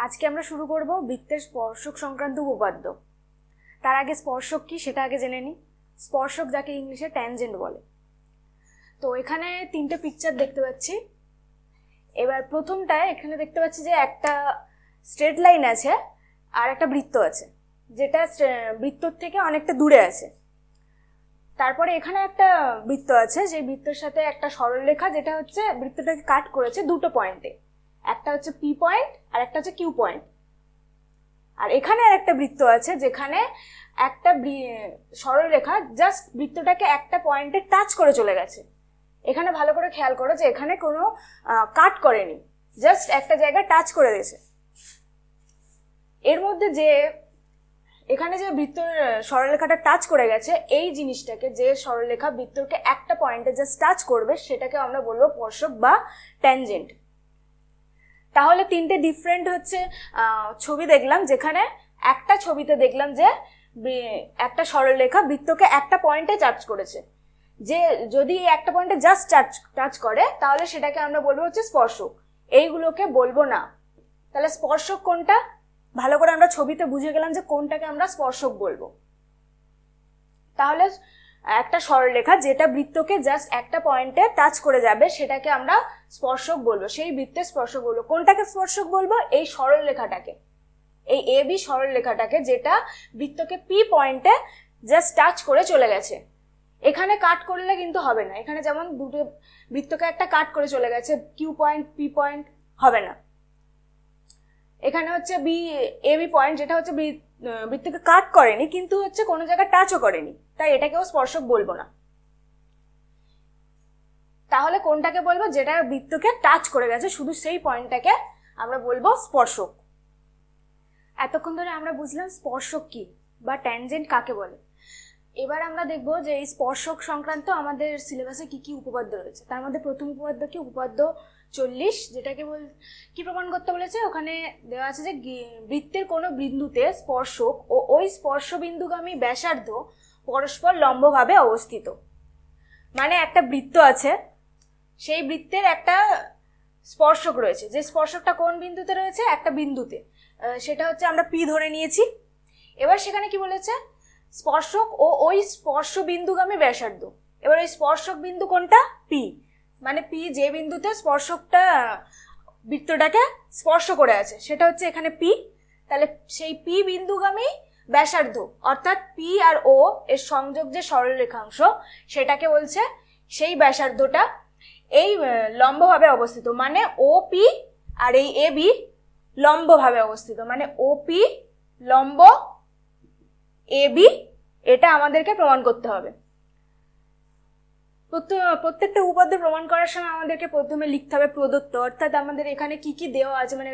আজকে আমরা শুরু করব বৃত্তের স্পর্শক সংক্রান্ত উপপাদ্য। তার আগে স্পর্শক কি সেটা আগে জেনে নিই। স্পর্শক যাকে ইংলিশে ট্যানজেন্ট বলে। তো এখানে তিনটে পিকচার দেখতে পাচ্ছি। এবার প্রথমটায় এখানে দেখতে পাচ্ছি যে একটা স্ট্রেট লাইন আছে আর একটা বৃত্ত আছে, যেটা বৃত্তর থেকে অনেকটা দূরে আছে। তারপরে এখানে একটা বৃত্ত আছে, যে বৃত্তের সাথে একটা সরলরেখা যেটা হচ্ছে বৃত্তটাকে কাট করেছে দুটো পয়েন্টে, একটা হচ্ছে পি পয়েন্ট আর একটা হচ্ছে কিউ পয়েন্ট। আর এখানে আর একটা বৃত্ত আছে যেখানে একটা সরলরেখা জাস্ট বৃত্তটাকে একটা পয়েন্টে টাচ করে চলে গেছে। এখানে ভালো করে খেয়াল করো যে এখানে কোনো কাট করেনি, জাস্ট একটা জায়গায় টাচ করে দিয়েছে। এর মধ্যে যে এখানে যে বৃত্তর সরলরেখাটা টাচ করে গেছে, এই জিনিসটাকে, যে সরলরেখা বৃত্তকে একটা পয়েন্টে জাস্ট টাচ করবে, সেটাকে আমরা বলবো স্পর্শক বা ট্যানজেন্ট। তাহলে তিনটে ডিফারেন্ট হচ্ছে ছবি দেখলাম, যেখানে একটা ছবিতে দেখলাম যে একটা সরলরেখা বৃত্তকে একটা পয়েন্টে টাচ করেছে। যে যদি একটা পয়েন্টে জাস্ট টাচ করে তাহলে সেটাকে আমরা বলবো হচ্ছে স্পর্শক, এইগুলোকে বলবো না। তাহলে স্পর্শক কোনটা, ভালো করে আমরা ছবিতে বুঝে গেলাম যে কোনটাকে আমরা স্পর্শক বলবো। তাহলে একটা সরলরেখা যেটা বৃত্তকে জাস্ট একটা পয়েন্টে টাচ করে যাবে সেটাকে আমরা স্পর্শক বলবো, সেই বৃত্তের স্পর্শক বলবো। কোনটাকে স্পর্শক বলবো? এই সরলরেখাটাকে, এই এ বি সরলরেখাটাকে, যেটা বৃত্তকে পি পয়েন্টে জাস্ট টাচ করে চলে গেছে। এখানে কাট করলে কিন্তু হবে না, এখানে যেমন দুটো বৃত্তকে একটা কাট করে চলে গেছে, কিউ পয়েন্ট পি পয়েন্ট হবে না। এখানে হচ্ছে এ বি পয়েন্ট, যেটা হচ্ছে বৃত্তকে কাট করেনি কিন্তু হচ্ছে কোনো জায়গায় টাচও করেনি, তাই এটাকেও স্পর্শক বলবো না। তাহলে কোনটাকে বলবো? যেটা বৃত্তকে টাচ করে গেছে, শুধু সেই পয়েন্টটাকে আমরা বলবো স্পর্শক। এতক্ষণ ধরে আমরা বুঝলাম স্পর্শক কি বা ট্যানজেন্ট কাকে বলে। এবার আমরা দেখবো যে এই স্পর্শক সংক্রান্ত আমাদের সিলেবাসে কি কি উপপাদ্য রয়েছে। তার মধ্যে প্রথম উপপাদ্য কি, উপপাদ্য 40, যেটাকে কি প্রমাণ করতে বলেছে। ওখানে দেওয়া আছে যে বৃত্তের কোনো বিন্দুতে স্পর্শক ও ওই স্পর্শ বিন্দুগামী ব্যাসার্ধ পরস্পর লম্বভাবে অবস্থিত। মানে একটা বৃত্ত আছে, সেই বৃত্তের একটা স্পর্শক রয়েছে, যে স্পর্শকটা কোন বিন্দুতে রয়েছে? একটা বিন্দুতে, সেটা হচ্ছে আমরা পি ধরে নিয়েছি। এবার সেখানে কি বলেছে? স্পর্শক ও ওই স্পর্শ বিন্দুগামী ব্যাসার্ধ। এবার ওই স্পর্শক বিন্দু কোনটা? পি। মানে পি যে বিন্দুতে স্পর্শকটা বৃত্তটাকে স্পর্শ করে আছে সেটা হচ্ছে এখানে পি। তাহলে সেই পি বিন্দুগামী ব্যাসার্ধ, অর্থাৎ পি আর ও এর সংযোগ যে সরলরেখাংশ, সেটাকে বলছে সেই ব্যাসার্ধটা এই লম্বভাবে অবস্থিত। মানে ও পি আর এই এ বি লম্বভাবে অবস্থিত, মানে ও পি লম্ব এ বি, এটা আমাদেরকে প্রমাণ করতে হবে। প্রত্যেকটা উপপাদ্য প্রমাণ করার সময় আমাদেরকে প্রথমে লিখতে হবে প্রদত্ত, অর্থাৎ আমাদের এখানে কি কি দেওয়া আছে, মানে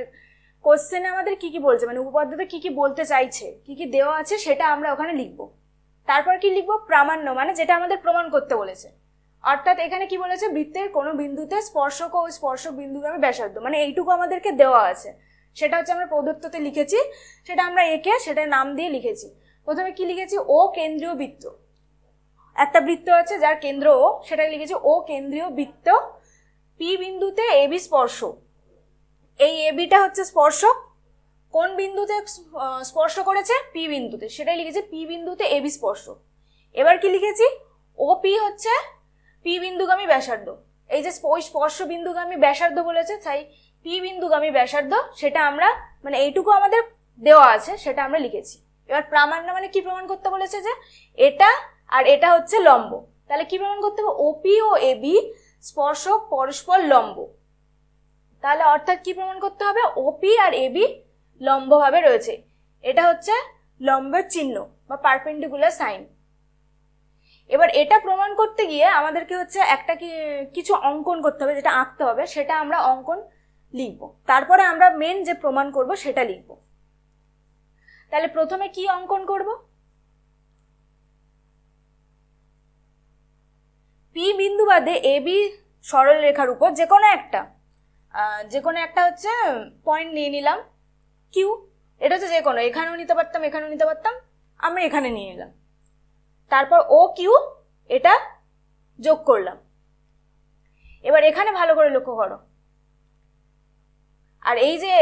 কোশ্চেনে আমাদের কি কি বলছে, মানে উপপাদ্যতে কি কি বলতে চাইছে, কি কি দেওয়া আছে সেটা আমরা ওখানে লিখবো। তারপর কি লিখবো? প্রামাণ্য, মানে যেটা আমাদের প্রমাণ করতে বলেছে। অর্থাৎ এখানে কি বলেছে? বৃত্তের কোনো বিন্দুতে স্পর্শক ও স্পর্শক বিন্দুগামী ব্যাসার্ধ, মানে এইটুকু আমাদেরকে দেওয়া আছে, সেটা হচ্ছে আমরা প্রদত্ততে লিখেছি, সেটা আমরা একে সেটা নাম দিয়ে লিখেছি। প্রথমে কি লিখেছি? ও কেন্দ্রীয় বৃত্ত, একটা বৃত্ত আছে যার কেন্দ্র ও, সেটাকে লিখেছি ও কেন্দ্রীয় বৃত্ত, পি বিন্দুতে এ বি স্পর্শ। এই এ বিটা হচ্ছে স্পর্শক, কোন বিন্দুতে স্পর্শ করেছে? পি বিন্দুতে, সেটাই লিখেছি পি বিন্দুতে এ বি স্পর্শ। এবার কি লিখেছি? ও পি হচ্ছে পি বিন্দুগামী ব্যাসার্ধ, এই যে ওই স্পর্শ বিন্দুগামী ব্যাসার্ধ বলেছে, তাই পি বিন্দুগামী ব্যাসার্ধ, সেটা আমরা মানে এইটুকু আমাদের দেওয়া আছে সেটা আমরা লিখেছি। এবার প্রামাণ্য মানে কি প্রমাণ করতে বলেছে? যে এটা আর এটা হচ্ছে লম্ব। তাহলে কি প্রমাণ করতে হবে? ওপি ও এ বি স্পর্শক পরস্পর লম্ব। তাহলে অর্থাৎ কি প্রমাণ করতে হবে? ওপি আর এ বি লম্বভাবে রয়েছে, এটা হচ্ছে লম্বের চিহ্ন বা পারপেন্ডিকুলার সাইন। এবার এটা প্রমাণ করতে গিয়ে আমাদেরকে হচ্ছে একটা কিছু অঙ্কন করতে হবে, যেটা আঁকতে হবে, সেটা আমরা অঙ্কন লিখবো। তারপরে আমরা মেন যে প্রমাণ করব সেটা লিখবো। তাহলে প্রথমে কি অঙ্কন করব? পি বিন্দু বাদে এ বি সরল রেখার উপর যে কোনো একটা হচ্ছে পয়েন্ট নিয়ে নিলাম, কিউ। এটা হচ্ছে যে কোনো, এখানেও নিতে পারতাম, এখানেও নিতে পারতাম, আমরা এখানে নিয়ে নিলাম। তারপর ও কিউ এটা যোগ করলাম। এবার এখানে ভালো করে লক্ষ্য করো, আর এই যে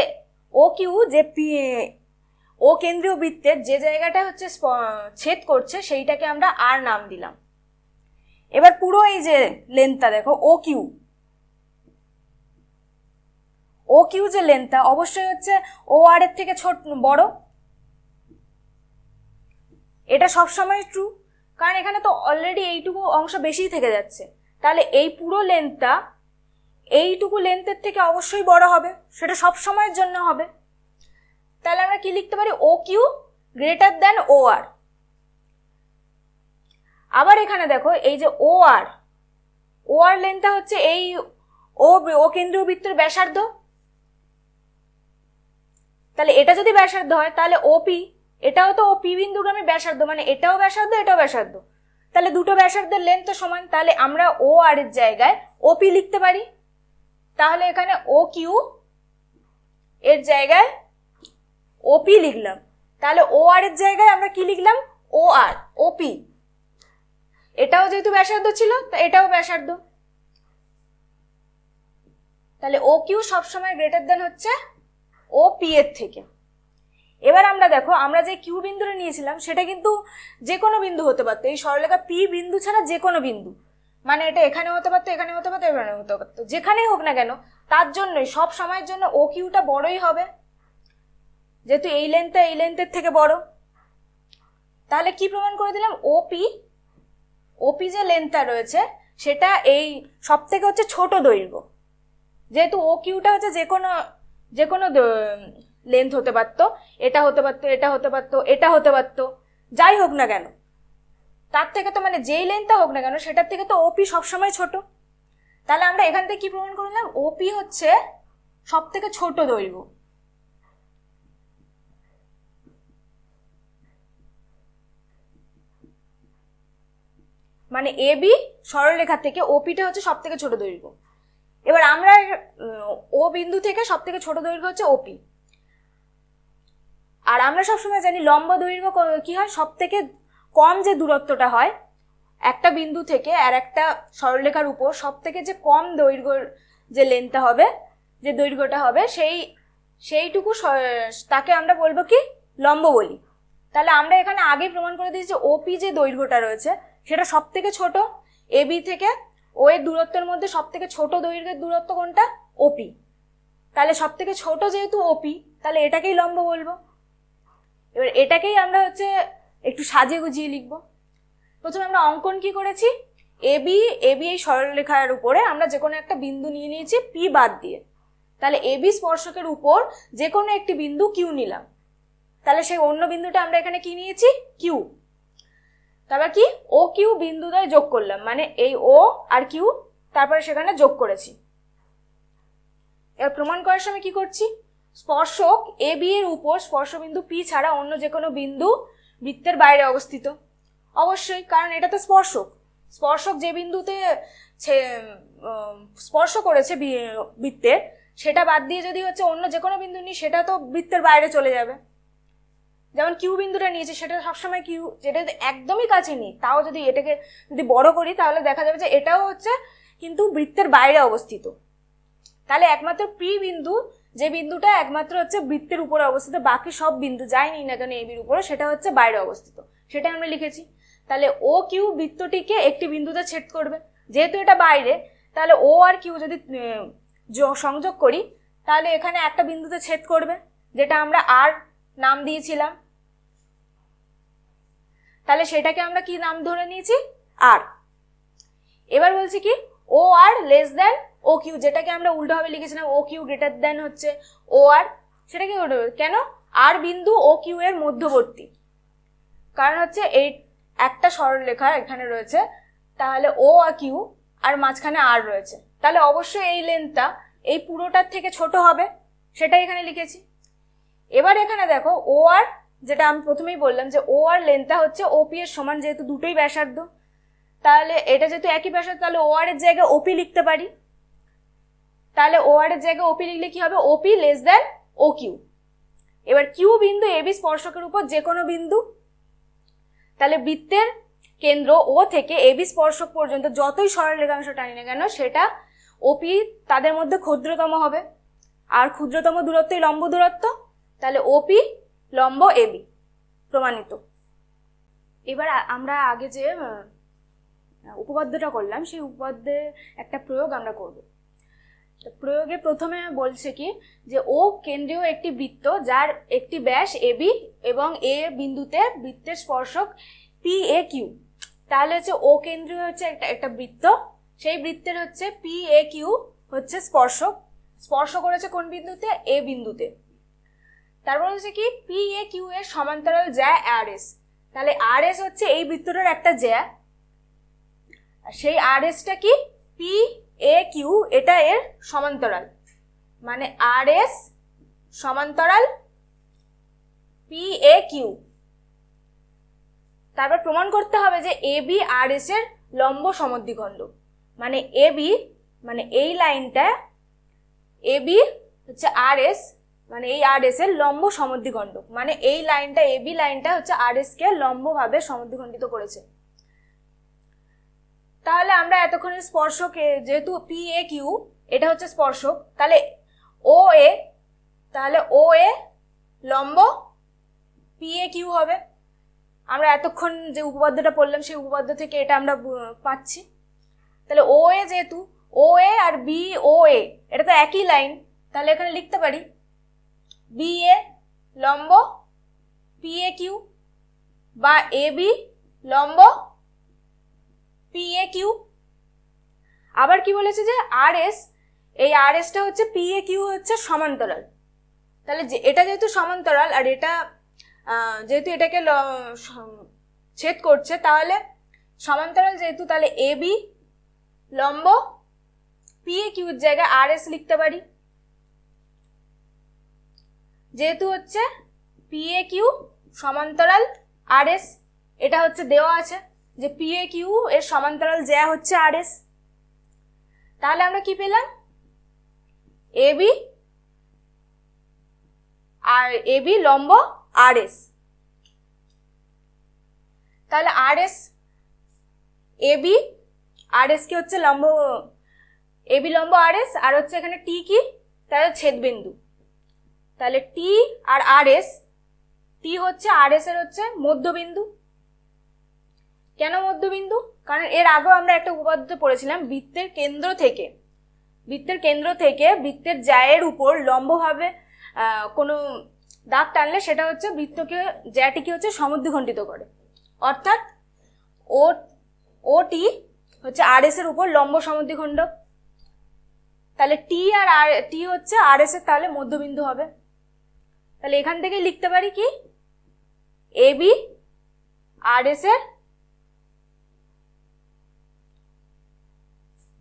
ও কিউ যে ও কেন্দ্রীয় বৃত্তের যে জায়গাটা হচ্ছে ছেদ করছে সেইটাকে আমরা আর নাম দিলাম। এবার পুরো এই যে লেন্থটা দেখো ও কিউ যে লেন্থটা অবশ্যই হচ্ছে ও আর এর থেকে ছোট বড়, এটা সবসময় ট্রু, কারণ এখানে তো অলরেডি এইটুকু অংশ বেশিই থেকে যাচ্ছে, তাহলে এই পুরো লেন্থটা এইটুকু লেন্থের থেকে অবশ্যই বড় হবে, সেটা সব সময়ের জন্য হবে। তাহলে আমরা কি লিখতে পারি, ও কিউ গ্রেটার দেন ও আর। আবার এখানে দেখো এই যে ও আর লেন্থটা হচ্ছে এই ও কেন্দ্রীয় বৃত্তের ব্যাসার্ধ, তাহলে এটা যদি ব্যাসার্ধ হয় তাহলে ওপি, এটাও তো ওপি বিন্দুগামী ব্যাসার্ধ, মানে এটাও ব্যাসার্ধ এটাও ব্যাসার্ধ, তাহলে দুটো ব্যাসার্ধের লেন্থ তো সমান, তাহলে আমরা ও আর এর জায়গায় ওপি লিখতে পারি। তাহলে এখানে ও কিউ এর জায়গায় ওপি লিখলাম, তাহলে ও আর এর জায়গায় আমরা কি লিখলাম, ও আর ওপি, এটাও যেহেতু ব্যাসার্ধ ছিল এটাও ব্যাসার্ধ, তাহলে ও কিউ সবসময় গ্রেটার দেন হচ্ছে ও পি এর থেকে। এবার আমরা দেখো আমরা যে কিউ বিন্দুটা নিয়েছিলাম সেটা কিন্তু যে কোনো বিন্দু হতে পারতো, এই সরলরেখা পি বিন্দু ছাড়া যে কোনো বিন্দু, মানে এটা এখানে হতে পারতো এখানে হতে পারতো এখানে হতে পারতো, যেখানেই হোক না কেন তার জন্যই সব সময়ের জন্য ও কিউটা বড়ই হবে, যেহেতু এই লেন্থের থেকে বড়। তাহলে কি প্রমাণ করে দিলাম, ওপি যে লেন্থটা রয়েছে সেটা এই সব থেকে হচ্ছে ছোট দৈর্ঘ্য, যেহেতু ও কিউটা হচ্ছে যে কোনো লেন্থ হতে পারতো, এটা হতে পারতো এটা হতে পারতো এটা হতে পারতো, যাই হোক না কেন তার থেকে তো মানে যেই লেন্থটা হোক না কেন সেটার থেকে তো ওপি সবসময় ছোট। তাহলে আমরা এখান থেকে কি প্রমাণ করলাম, ওপি হচ্ছে সব থেকে ছোট দৈর্ঘ্য। মানে এবি সরলরেখা থেকে ওপিটা হচ্ছে সব থেকে ছোট দৈর্ঘ্য। এবার আমরা ও বিন্দু থেকে সব থেকে ছোট দৈর্ঘ্য হচ্ছে ওপি, আর আমরা সবসময় জানি লম্ব দৈর্ঘ্য কি হয়, সব থেকে কম যে দূরত্বটা হয় একটা বিন্দু থেকে আর একটা সরলরেখার উপর, সব থেকে যে কম দৈর্ঘ্যের যে লেন্থটা হবে, যে দৈর্ঘ্যটা হবে সেইটুকু তাকে আমরা বলবো কি লম্ব বলি। তাহলে আমরা এখানে আগেই প্রমাণ করে দিয়েছি যে ওপি যে দৈর্ঘ্যটা রয়েছে সেটা সব থেকে ছোট, এবি থেকে ও এর দূরত্বের মধ্যে সব থেকে ছোট দৈর্ঘ্যের দূরত্ব কোনটা, ওপি, তাহলে সব থেকে ছোট যেহেতু ওপি তাহলে এটাকেই লম্ব বলবো। এবার এটাকেই আমরা হচ্ছে একটু সাজিয়ে গুজিয়ে লিখবো। প্রথমে আমরা অঙ্কন কি করেছি, এবি এই সরলরেখার উপরে আমরা যে কোনো একটা বিন্দু নিয়ে নিয়েছি পি বাদ দিয়ে, তাহলে এবি স্পর্শকের উপর যে কোনো একটি বিন্দু কিউ নিলাম, তাহলে সেই অন্য বিন্দুটা আমরা এখানে কি নিয়েছি, কিউ। তারপর কি ও কিউ বিন্দুদ্বয় যোগ করলাম, মানে এই ও আর কিউ তারপরে সেখানে যোগ করেছি। এবার প্রমাণ করার সময় কি করছি, স্পর্শক এ বি এর উপর স্পর্শবিন্দু পি ছাড়া অন্য যে কোনো বিন্দু বৃত্তের বাইরে অবস্থিত, অবশ্যই, কারণ এটা তো স্পর্শক যে বিন্দুতে স্পর্শ করেছে বৃত্তের সেটা বাদ দিয়ে যদি হচ্ছে অন্য যে কোনো বিন্দু নিই সেটা তো বৃত্তের বাইরে চলে যাবে। যেমন কিউ বিন্দুটা নিয়েছি সেটা সবসময় কিউ, যেটা যদি একদমই কাছে নিই তাও যদি এটাকে যদি বড় করি তাহলে দেখা যাবে যে এটাও হচ্ছে কিন্তু বৃত্তের বাইরে অবস্থিত। তাহলে একমাত্র পি বিন্দু যে বিন্দুটা একমাত্র হচ্ছে বৃত্তের উপরে অবস্থিত, বাকি সব বিন্দু যাই নিই না কেন এবির উপরে সেটা হচ্ছে বাইরে অবস্থিত, সেটা আমরা লিখেছি। তাহলে ও কিউ বৃত্তটিকে একটি বিন্দুতে ছেদ করবে, যেহেতু এটা বাইরে তাহলে ও আর কিউ যদি সংযোগ করি তাহলে এখানে একটা বিন্দুতে ছেদ করবে, যেটা আমরা আর নাম দিয়েছিলাম, তাহলে সেটাকে আমরা কি নাম ধরে নিয়েছি, আর। এবার বলছি কি ও আর লেস দেন ও কিউ, যেটাকে আমরা উল্টোভাবে লিখেছিলাম ও কিউ গ্রেটার দেন হচ্ছে ও আর, সেটাকে কেন, আর বিন্দু ও কিউ এর মধ্যবর্তী, কারণ হচ্ছে এই একটা সরলরেখা এখানে রয়েছে, তাহলে ও আর কিউ আর মাঝখানে আর রয়েছে, তাহলে অবশ্যই এই লেন্থটা এই পুরোটার থেকে ছোট হবে, সেটাই এখানে লিখেছি। এবার এখানে দেখো ও আর, যেটা আমি প্রথমেই বললাম যে ও আর লেন্থটা হচ্ছে ওপি এর সমান, যেহেতু দুটোই ব্যাসার্ধ, তাহলে এটা যেহেতু একই ব্যাসার্ধ তাহলে ও আর এর জায়গায় ওপি লিখতে পারি। তাহলে ও আর এর জায়গায় ওপি লিখলে কি হবে, ওপি লেস দেন ও কিউ। এবার কিউ বিন্দু এবি স্পর্শকের উপর যে কোনো বিন্দু, তাহলে বৃত্তের কেন্দ্র ও থেকে এবি স্পর্শক পর্যন্ত যতই সরল রেখাংশ টানি না কেন সেটা ওপি তাদের মধ্যে ক্ষুদ্রতম হবে। আর ক্ষুদ্রতম দূরত্বই লম্ব দূরত্ব, তাহলে ওপি লম্ব এবি, প্রমাণিত। এবার আমরা আগে যে উপপাদ্যটা করলাম সেই উপপাদ্যে একটা প্রয়োগ আমরা করব। প্রয়োগে প্রথমে বলছে কি যে ও কেন্দ্রীয় একটি বৃত্ত যার একটি ব্যাস এবি এবং এ বিন্দুতে বৃত্তের স্পর্শক পি এ কিউ। তাহলে হচ্ছে ও কেন্দ্রীয় হচ্ছে একটা বৃত্ত, সেই বৃত্তের হচ্ছে পি এ কিউ হচ্ছে স্পর্শ করেছে কোন বিন্দুতে? এ বিন্দুতে। তারপর হচ্ছে কি পি এ কিউ এর সমান্তরাল জ্যা আর এস। তাহলে আর এস হচ্ছে এই বৃত্তটার একটা জ্যা, সেই আর এসটা কি পি এ কিউ, এটা এর সমান্তরাল, মানে আর এস সমান্তরাল পি এ কিউ। তারপর প্রমাণ করতে হবে যে এ বি আর এস এর লম্ব সমদ্বিখণ্ড, মানে এ বি মানে এই লাইনটা এ বি হচ্ছে আর এস, মানে এই আর এস এর লম্ব সমদ্বিখণ্ড, মানে এই লাইনটা এ বি লাইনটা হচ্ছে আর এস কে লম্বভাবে সমদ্বিখণ্ডিত করেছে। তাহলে আমরা এতক্ষণ স্পর্শকে যেহেতু পি এ কিউ এটা হচ্ছে স্পর্শক, তাহলে ও এ, তাহলে ও এ লম্ব পি এ কিউ হবে। আমরা এতক্ষণ যে উপপাদ্যটা পড়লাম সেই উপপাদ্য থেকে এটা আমরা পাচ্ছি। তাহলে ও এ, যেহেতু ও এ আর বি ও এ এটা তো একই লাইন, তাহলে এখানে লিখতে পারি বি এ লম্ব পি এ কিউ বা এ বি লম্ব পি এ কিউ। আবার কি বলেছে যে আর এস, এই আর এসটা হচ্ছে পি এ কিউ হচ্ছে সমান্তরাল। তাহলে এটা যেহেতু সমান্তরাল আর এটা যেহেতু এটাকে ছেদ করছে, তাহলে সমান্তরাল যেহেতু, তাহলে এ বি লম্ব পি এ কিউর জায়গায় আর এস লিখতে পারি। যেহেতু হচ্ছে পি এ কিউ সমান্তরাল আর এস, এটা হচ্ছে দেওয়া আছে যে পি এ কিউ এর সমান্তরাল জ্যা হচ্ছে আর এস। তাহলে আমরা কি পেলাম? এ বি আর এ বি লম্ব আর এস। তাহলে আর এস এ বি আর এস কি হচ্ছে লম্ব, এ বি লম্ব আর এস, আর হচ্ছে এখানে টি কি? তাহলে ছেদবিন্দু। তাহলে টি আর এস, টি হচ্ছে আর এস এর হচ্ছে মধ্যবিন্দু। কেন মধ্যবিন্দু? কারণ এর আগেও আমরা একটা উপপাদ্য পড়েছিলাম, বৃত্তের কেন্দ্র থেকে বৃত্তের জ্যায়ের উপর লম্বভাবে কোনো দাগ টানলে সেটা হচ্ছে বৃত্তকে, জ্যাটিকে হচ্ছে সমদ্বিখণ্ডিত করে। অর্থাৎ ও টি হচ্ছে আর এস এর উপর লম্ব সমদ্বিখণ্ড। তাহলে টি হচ্ছে আর এস এর তাহলে মধ্যবিন্দু হবে। তাহলে এখান থেকে লিখতে পারি কি এ বি আর এস এর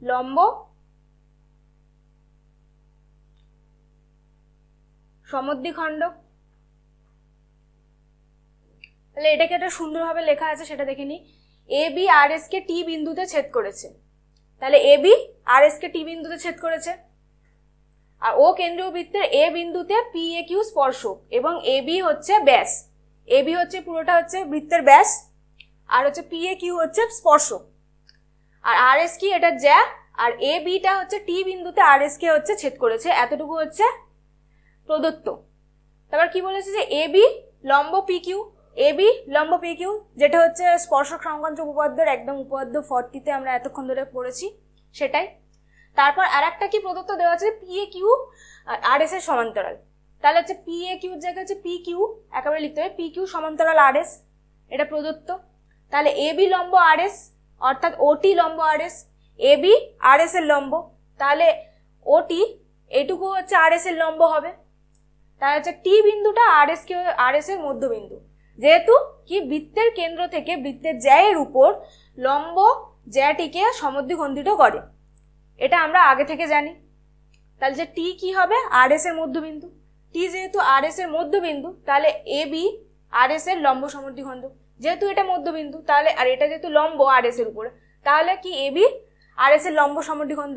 লম্ব সমদ্বিখণ্ড। তাহলে এটাকে একটা সুন্দরভাবে লেখা আছে, সেটা দেখে নি। এ বি আর এস কে টি বিন্দুতে ছেদ করেছে, তাহলে এ বি আর এস কে টি বিন্দুতে ছেদ করেছে, আর ও কেন্দ্রীয় বৃত্তের এ বিন্দুতে পি এ কিউ স্পর্শক এবং এ বি হচ্ছে ব্যাস। এ বি হচ্ছে পুরোটা হচ্ছে বৃত্তের ব্যাস, আর হচ্ছে পি এ কিউ হচ্ছে স্পর্শক, আর আর এস কি? এটা জ্যা। আর এ বিটা হচ্ছে টি বিন্দুতে আর এস কে হচ্ছে ছেদ করেছে, এতটুকু হচ্ছে প্রদত্ত। তারপর কি বলেছে যে এ বি লম্ব পি কিউ, এ বি লম্ব পি কিউ, যেটা হচ্ছে স্পর্শক সংক্রান্ত উপপাদ্যের একদম উপপাদ্য 40-তে আমরা এতক্ষণ ধরে পড়েছি সেটাই। তারপর আর একটা কি প্রদত্ত দেওয়া আছে? P A Q R S এর সমান্তরাল। তাহলে হচ্ছে পি এ কিউর জায়গায় হচ্ছে পি কিউ একেবারে লিখতে হবে, পি কিউ সমান্তরাল আর এস, এটা প্রদত্ত। তাহলে এ বি লম্ব আর এস, অর্থাৎ ওটি লম্ব আর এস, এ বি আর এস এর লম্ব, তাহলে ওটি এটুকু হচ্ছে আর এস এর লম্ব হবে। তাহলে হচ্ছে টি বিন্দুটা আর এস এর মধ্যবিন্দু, যেহেতু কি বৃত্তের কেন্দ্র থেকে বৃত্তের জ্যায়ের উপর লম্ব জ্যাটিকে সমদ্বিখণ্ডিত করে, এটা আমরা আগে থেকে জানি। তাহলে যে টি কি হবে? আর এস এর মধ্যবিন্দু। টি যেহেতু আর এস এর মধ্যবিন্দু, তাহলে এ বি আর এস এর লম্ব সমদ্বিখণ্ড, যেহেতু এটা মধ্যবিন্দু, তাহলে আর এটা যেহেতু লম্ব আর এস এর উপরে, তাহলে কি এ বি আর এস এর লম্ব সমদ্বিখণ্ড।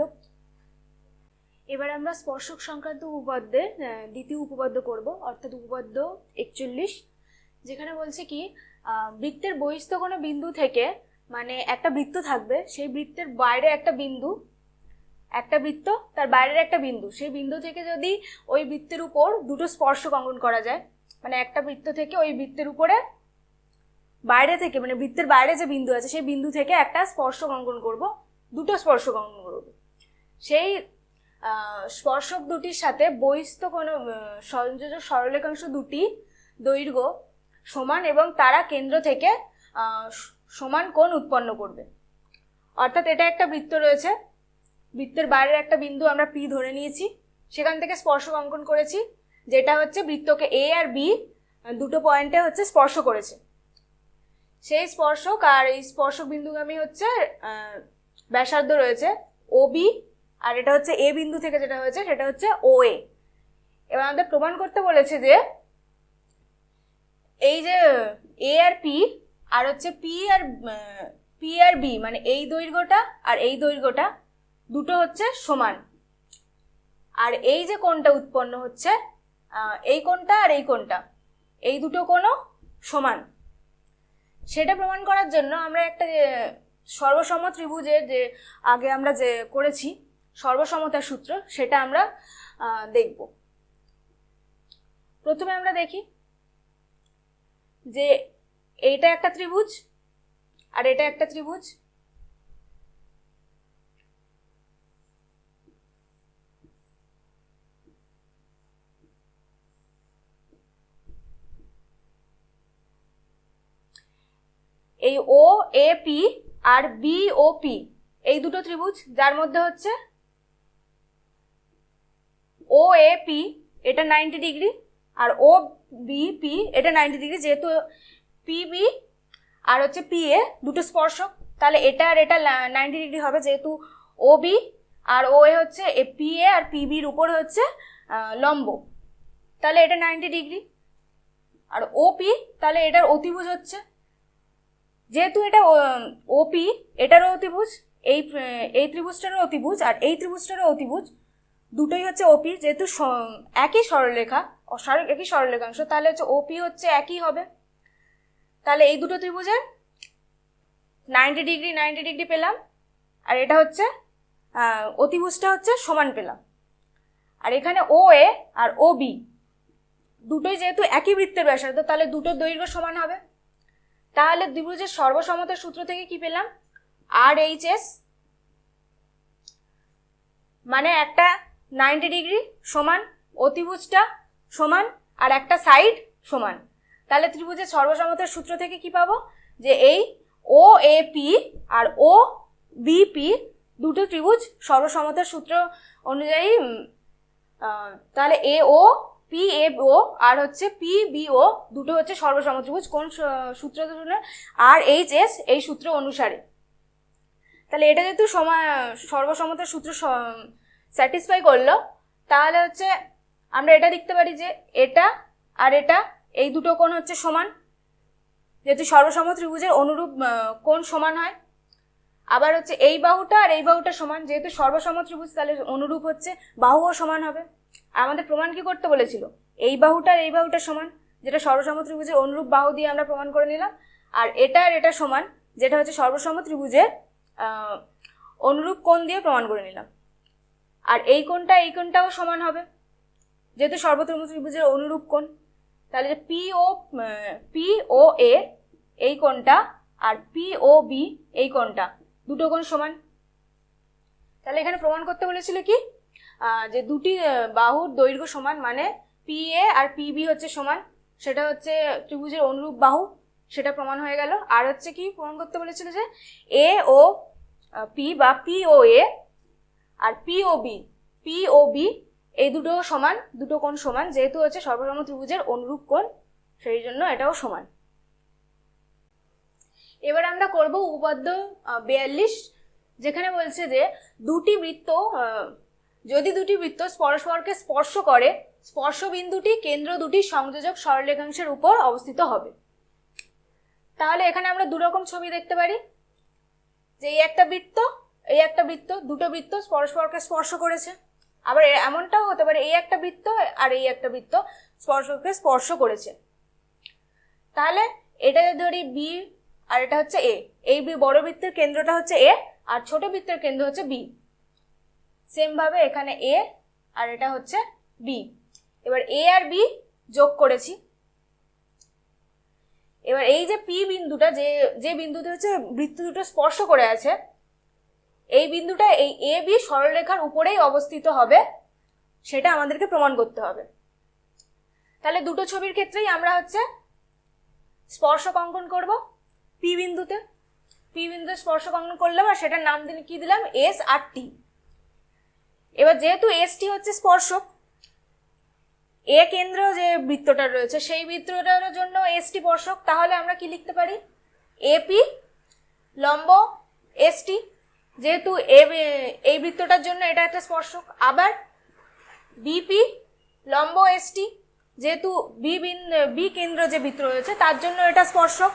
এবার আমরা স্পর্শক সংক্রান্ত উপপাদ্যের দ্বিতীয় উপপাদ্য করব, অর্থাৎ উপপাদ্য 41, যেখানে বলছে কি বৃত্তের বহিস্থ কোনো বিন্দু থেকে, মানে একটা বৃত্ত থাকবে, সেই বৃত্তের বাইরে একটা বিন্দু একটা বৃত্ত, তার বাইরের একটা বিন্দু, সেই বিন্দু থেকে যদি ওই বৃত্তের উপর দুটো স্পর্শক অঙ্কন করা যায়, মানে একটা বৃত্ত থেকে ওই বৃত্তের উপরে বাইরে থেকে, মানে বৃত্তের বাইরে যে বিন্দু আছে সেই বিন্দু থেকে একটা স্পর্শক অঙ্কন করব, দুটো স্পর্শক অঙ্কন করব। সেই স্পর্শক দুটির সাথে বহিস্থ কোন সংযোজক সরলরেখাংশ দুটি দৈর্ঘ্য সমান এবং তারা কেন্দ্র থেকে সমান কোণ উৎপন্ন করবে। অর্থাৎ এটা একটা বৃত্ত রয়েছে, বৃত্তের বাইরের একটা বিন্দু আমরা পি ধরে নিয়েছি, সেখান থেকে স্পর্শক অঙ্কন করেছি, যেটা হচ্ছে বৃত্তকে এ আর বি দুটো পয়েন্টে হচ্ছে স্পর্শ করেছে। সেই স্পর্শক আর এই স্পর্শক বিন্দুগামী হচ্ছে ব্যাসার্ধ রয়েছে ও বি, আর এটা হচ্ছে এ বিন্দু থেকে যেটা হয়েছে সেটা হচ্ছে ও এ। এবার আমাদের প্রমাণ করতে বলেছে যে এই যে এ আর পি আর হচ্ছে পি আর বি, মানে এই দৈর্ঘ্যটা আর এই দৈর্ঘ্যটা দুটো হচ্ছে সমান, আর এই যে কোণটা উৎপন্ন হচ্ছে এই কোণটা আর এই কোণটা, এই দুটো কোণও সমান। সেটা প্রমাণ করার জন্য আমরা একটা সর্বসম ত্রিভুজের যে আগে আমরা যে করেছি সর্বসমতার সূত্র, সেটা আমরা দেখব। প্রথমে আমরা দেখি যে এইটা একটা ত্রিভুজ আর এটা একটা ত্রিভুজ, এই ও এ পি আর বি ও পি এই দুটো ত্রিভুজ, যার মধ্যে হচ্ছে ও এ পি এটা 90 ডিগ্রি আর ও বি পি এটা 90 ডিগ্রি, যেহেতু পি বি আর হচ্ছে পি এ দুটো স্পর্শক, তাহলে এটা আর এটা 90 ডিগ্রি হবে, যেহেতু ও বি আর ও এ হচ্ছে পি এ আর পি বির উপর হচ্ছে লম্ব, তাহলে এটা 90 ডিগ্রি। আর ও পি তাহলে এটার অতিভুজ হচ্ছে, যেহেতু এটা ওপি এটারও অতিভুজ, এই ত্রিভুজটারও অতিভুজ আর এই ত্রিভুজটারও অতিভুজ, দুটোই হচ্ছে ওপি, যেহেতু একই সরলরেখা একই সরলরেখাংশ, তাহলে হচ্ছে ওপি হচ্ছে একই হবে। তাহলে এই দুটো ত্রিভুজের 90 ডিগ্রি পেলাম, আর এটা হচ্ছে অতিভুজটা হচ্ছে সমান পেলাম। আর এখানে ও এ আর ও বি দুটোই যেহেতু একই বৃত্তের ব্যাসার্ধ, তাহলে দুটোর দৈর্ঘ্য সমান হবে। তাহলে ত্রিভুজের সর্বসমতার সূত্র থেকে কি পেলাম, আর এইচ এস মানে একটা 90 ডিগ্রি সমান অতিভুজটা সমান আর একটা সাইড সমান। তাহলে ত্রিভুজের সর্বসমতার সূত্র থেকে কি পাবো, যে এই ও এ পি আর ও বি পি দুটো ত্রিভুজ সর্বসমতার সূত্র অনুযায়ী, তাহলে এ ও পি এ ও আর হচ্ছে পি বি ও দুটো হচ্ছে সর্বসম ত্রিভুজ কোন সূত্র আর এইচ এস এই সূত্র অনুসারে। তাহলে এটা যেহেতু সর্বসমতার সূত্র স্যাটিসফাই করলো, তাহলে হচ্ছে আমরা এটা দেখতে পারি যে এটা আর এটা এই দুটো কোণ হচ্ছে সমান, যেহেতু সর্বসম ত্রিভুজের অনুরূপ কোণ সমান হয়। আবার হচ্ছে এই বাহুটা আর এই বাহুটা সমান, যেহেতু সর্বসম ত্রিভুজ তাহলে অনুরূপ হচ্ছে বাহুও সমান হবে। আমাদের প্রমাণ কি করতে বলেছিল, এই বাহুটা আর এই বাহুটা সমান, যেটা সর্বসম ত্রিভুজের অনুরূপ বাহু দিয়ে আমরা প্রমাণ করে নিলাম, আর এটা আর এটা সমান, যেটা হচ্ছে সর্বসম ত্রিভুজের অনুরূপ কোণ দিয়ে প্রমাণ করে নিলাম। আর এই কোণটাও সমান হবে, যেহেতু সর্বসম ত্রিভুজের অনুরূপ কোণ। তাহলে যে পি ও এ এই কোণটা আর পি ও বি এই কোণটা দুটো কোণ সমান। তাহলে এখানে প্রমাণ করতে বলেছিল কি, যে দুটি বাহুর দৈর্ঘ্য সমান, মানে পি এ আর পি বি হচ্ছে সমান, সেটা হচ্ছে ত্রিভুজের অনুরূপ বাহু, সেটা প্রমাণ হয়ে গেল। আর হচ্ছে কি প্রমাণ করতে বলেছিল, যে এ ও পি বা পি ও এ আর পি ও বি এই দুটো সমান, দুটো কোণ সমান, যেহেতু হচ্ছে সর্বসম ত্রিভুজের অনুরূপ কোণ, সেই জন্য এটাও সমান। এবার আমরা করব উপপাদ্য 42, যেখানে বলছে যে যদি দুটি বৃত্ত পরস্পরকে স্পর্শ করে, স্পর্শ বিন্দুটি কেন্দ্র দুটি সংযোজক সরলরেখাংশের উপর অবস্থিত হবে। তাহলে এখানে আমরা দুরকম ছবি দেখতে পারি, যে এই একটা বৃত্ত দুটো বৃত্ত পরস্পরকে স্পর্শ করেছে। আবার এমনটাও হতে পারে এই একটা বৃত্ত আর এই একটা বৃত্ত পরস্পরকে স্পর্শ করেছে। তাহলে এটা যদি ধরি বি আর এটা হচ্ছে এ, এই বড় বৃত্তের কেন্দ্রটা হচ্ছে এ আর ছোট বৃত্তের কেন্দ্র হচ্ছে বি। সেম ভাবে এখানে এ আর এটা হচ্ছে বি। এবার এ আর বি যোগ করেছি। এবার এই যে পি বিন্দুটা, যে বিন্দুতে হচ্ছে বৃত্ত দুটো স্পর্শ করে আছে, এই বিন্দুটা এই এ বি সরলরেখার উপরেই অবস্থিত হবে, সেটা আমাদেরকে প্রমাণ করতে হবে। তাহলে দুটো ছবির ক্ষেত্রেই আমরা হচ্ছে স্পর্শক অঙ্কন করব পি বিন্দুতে। পি বিন্দুতে স্পর্শক অঙ্কন করলাম আর সেটার নাম দিলে কি দিলাম, এস আর টি। এবার যেহেতু এস টি হচ্ছে স্পর্শক, এ কেন্দ্র যে বৃত্তটা রয়েছে সেই বৃত্তটার জন্য এস টি স্পর্শক, তাহলে আমরা কি লিখতে পারি, এপি লম্ব এস টি। যেহেতু এই বৃত্তটার জন্য এটা একটা স্পর্শক। আবার বিপি লম্ব এস টি, যেহেতু বি কেন্দ্র যে বৃত্ত রয়েছে তার জন্য এটা স্পর্শক।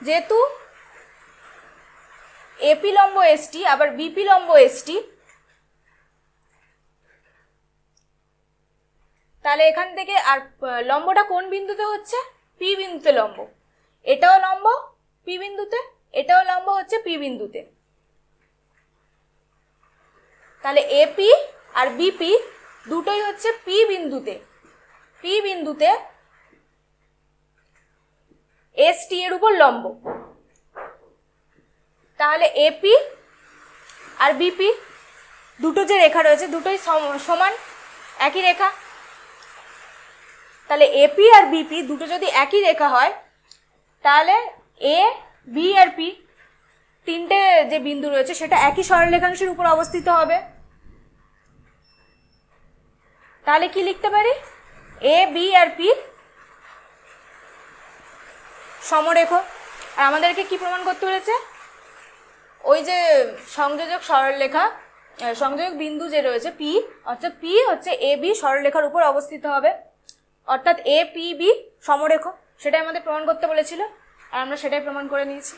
যেহেতু এপি লম্ব এস টি আবার বিপি লম্ব এস টি, তাহলে এখান থেকে আর লম্বটা কোন বিন্দুতে হচ্ছে, পি বিন্দুতে লম্ব। এটাও লম্ব পি বিন্দুতে, এটাও লম্ব হচ্ছে পি বিন্দুতে। তাহলে এপি আর বিপি দুটোই হচ্ছে পি বিন্দুতে, পি বিন্দুতে এস টি এর উপর লম্ব। তাহলে এপি আর বিপি দুটো যে রেখা রয়েছে দুটোই সমান, একই রেখা। তাহলে এপি আর বিপি দুটো যদি একই রেখা হয়, তাহলে এ বি আর পি তিনটে যে বিন্দু রয়েছে সেটা একই সরলরেখাংশের উপর অবস্থিত হবে। তাহলে কি লিখতে পারি, এ বি আর পি সমরেখ। আর আমাদেরকে কি প্রমাণ করতে বলেছে, ওই যে সংযোজক সরলরেখা, সংযোজক বিন্দু যে রয়েছে পি, অর্থাৎ পি হচ্ছে এ বি সরলরেখার উপর অবস্থিত হবে, অর্থাৎ এ পি বি সমরেখ, সেটাই আমাদের প্রমাণ করতে বলেছিল আর আমরা সেটাই প্রমাণ করে নিয়েছি।